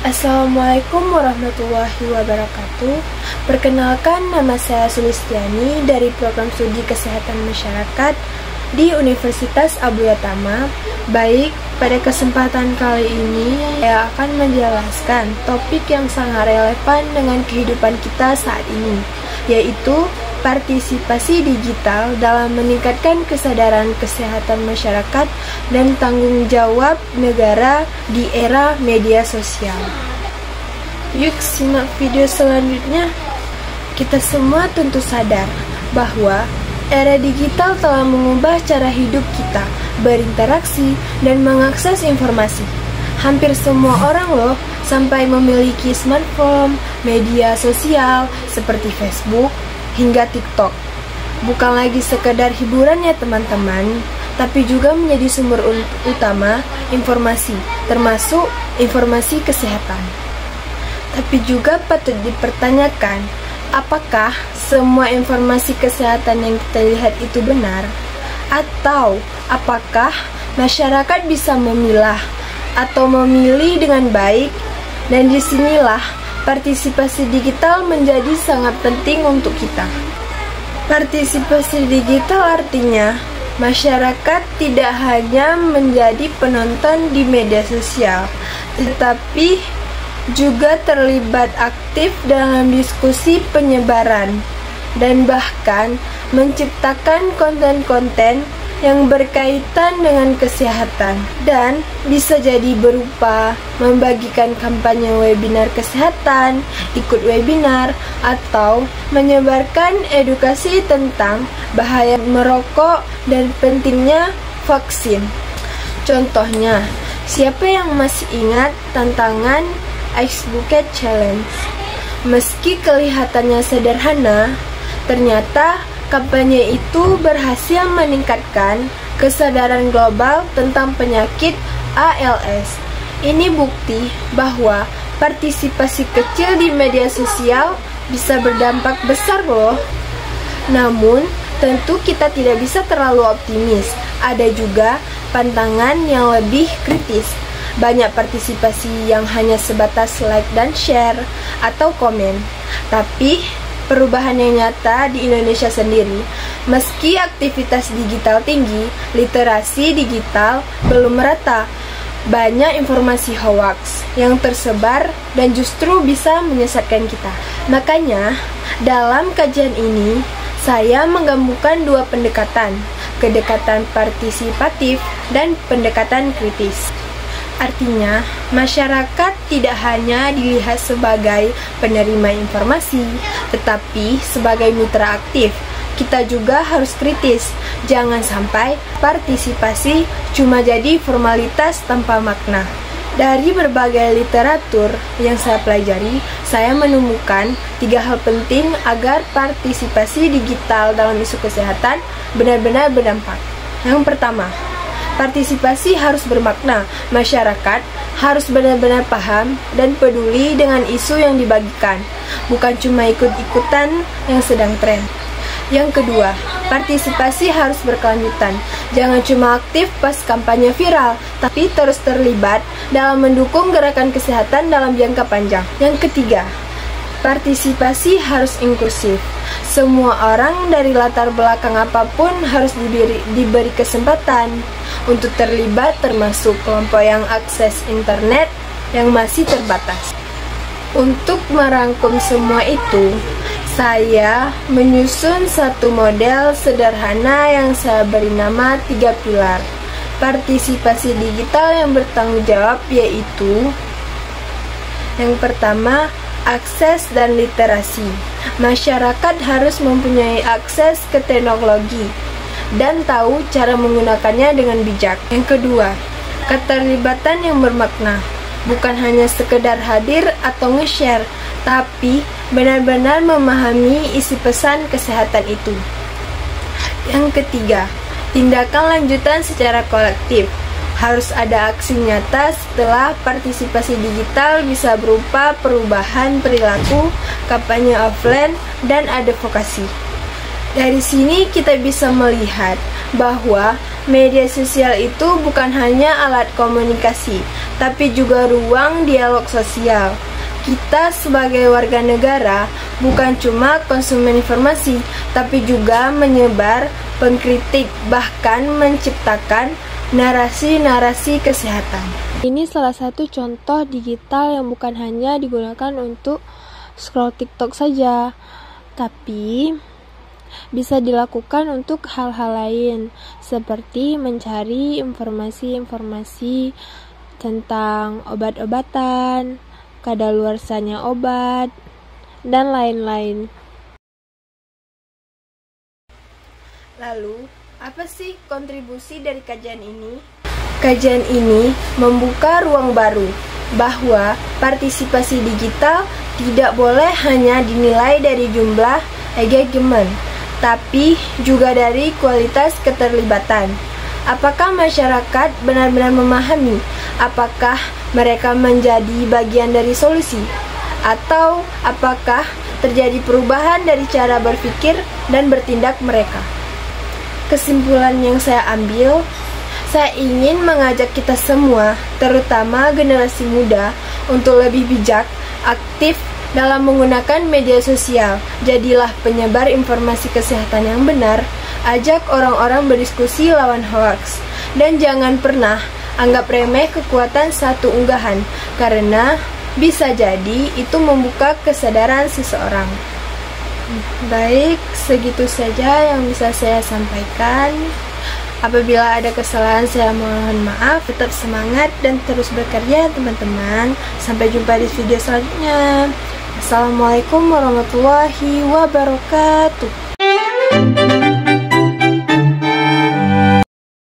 Assalamualaikum warahmatullahi wabarakatuh. Perkenalkan, nama saya Sulistiani dari Program Studi Kesehatan Masyarakat di Universitas Abdullah Tama. Baik, pada kesempatan kali ini saya akan menjelaskan topik yang sangat relevan dengan kehidupan kita saat ini, yaitu partisipasi digital dalam meningkatkan kesadaran kesehatan masyarakat dan tanggung jawab negara di era media sosial. Yuk simak video selanjutnya. Kita semua tentu sadar bahwa era digital telah mengubah cara hidup kita, berinteraksi, dan mengakses informasi. Hampir semua orang loh sampai memiliki smartphone, media sosial seperti Facebook, hingga TikTok. Bukan lagi sekedar hiburan ya teman-teman, tapi juga menjadi sumber utama informasi, termasuk informasi kesehatan. Tapi juga patut dipertanyakan, apakah semua informasi kesehatan yang kita lihat itu benar? Atau apakah masyarakat bisa memilah atau memilih dengan baik? Dan disinilah partisipasi digital menjadi sangat penting untuk kita. Partisipasi digital artinya masyarakat tidak hanya menjadi penonton di media sosial, tetapi juga terlibat aktif dalam diskusi penyebaran dan bahkan menciptakan konten-konten yang berkaitan dengan kesehatan, dan bisa jadi berupa membagikan kampanye webinar kesehatan, ikut webinar, atau menyebarkan edukasi tentang bahaya merokok dan pentingnya vaksin. Contohnya, siapa yang masih ingat tantangan Ice Bucket Challenge? Meski kelihatannya sederhana, ternyata kampanye itu berhasil meningkatkan kesadaran global tentang penyakit ALS. Ini bukti bahwa partisipasi kecil di media sosial bisa berdampak besar loh. Namun, tentu kita tidak bisa terlalu optimis. Ada juga pantangan yang lebih kritis. Banyak partisipasi yang hanya sebatas like dan share atau komen. Tapi perubahan yang nyata di Indonesia sendiri, meski aktivitas digital tinggi, literasi digital belum merata. Banyak informasi hoax yang tersebar dan justru bisa menyesatkan kita. Makanya, dalam kajian ini, saya menggabungkan dua pendekatan, pendekatan partisipatif dan pendekatan kritis. Artinya, masyarakat tidak hanya dilihat sebagai penerima informasi, tetapi sebagai mitra aktif. Kita juga harus kritis. Jangan sampai partisipasi cuma jadi formalitas tanpa makna. Dari berbagai literatur yang saya pelajari, saya menemukan 3 hal penting agar partisipasi digital dalam isu kesehatan benar-benar berdampak. Yang pertama, partisipasi harus bermakna. Masyarakat harus benar-benar paham dan peduli dengan isu yang dibagikan, bukan cuma ikut-ikutan yang sedang tren. Yang kedua, partisipasi harus berkelanjutan. Jangan cuma aktif pas kampanye viral, tapi terus terlibat dalam mendukung gerakan kesehatan dalam jangka panjang. Yang ketiga, partisipasi harus inklusif. Semua orang dari latar belakang apapun harus diberi kesempatan untuk terlibat, termasuk kelompok yang akses internet yang masih terbatas. Untuk merangkum semua itu, saya menyusun satu model sederhana yang saya beri nama 3 pilar partisipasi digital yang bertanggung jawab, yaitu yang pertama, akses dan literasi. Masyarakat harus mempunyai akses ke teknologi dan tahu cara menggunakannya dengan bijak. Yang kedua, keterlibatan yang bermakna. Bukan hanya sekedar hadir atau nge-share, tapi benar-benar memahami isi pesan kesehatan itu. Yang ketiga, tindakan lanjutan secara kolektif. Harus ada aksi nyata setelah partisipasi digital, bisa berupa perubahan perilaku, kampanye offline, dan advokasi. Dari sini kita bisa melihat bahwa media sosial itu bukan hanya alat komunikasi, tapi juga ruang dialog sosial. Kita sebagai warga negara bukan cuma konsumen informasi, tapi juga menyebar, pengkritik, bahkan menciptakan narasi-narasi kesehatan. Ini salah satu contoh digital yang bukan hanya digunakan untuk scroll TikTok saja, tapi bisa dilakukan untuk hal-hal lain, seperti mencari informasi-informasi tentang obat-obatan, kadaluarsanya obat, dan lain-lain. Lalu, apa sih kontribusi dari kajian ini? Kajian ini membuka ruang baru, bahwa partisipasi digital tidak boleh hanya dinilai dari jumlah engagement, tapi juga dari kualitas keterlibatan. Apakah masyarakat benar-benar memahami? Apakah mereka menjadi bagian dari solusi? Atau apakah terjadi perubahan dari cara berpikir dan bertindak mereka? Kesimpulan yang saya ambil, saya ingin mengajak kita semua, terutama generasi muda, untuk lebih bijak, aktif dalam menggunakan media sosial. Jadilah penyebar informasi kesehatan yang benar, ajak orang-orang berdiskusi lawan hoax, dan jangan pernah anggap remeh kekuatan satu unggahan, karena bisa jadi itu membuka kesadaran seseorang. Baik, segitu saja yang bisa saya sampaikan. Apabila ada kesalahan, saya mohon maaf. Tetap semangat dan terus bekerja, teman-teman. Sampai jumpa di video selanjutnya. Assalamualaikum warahmatullahi wabarakatuh.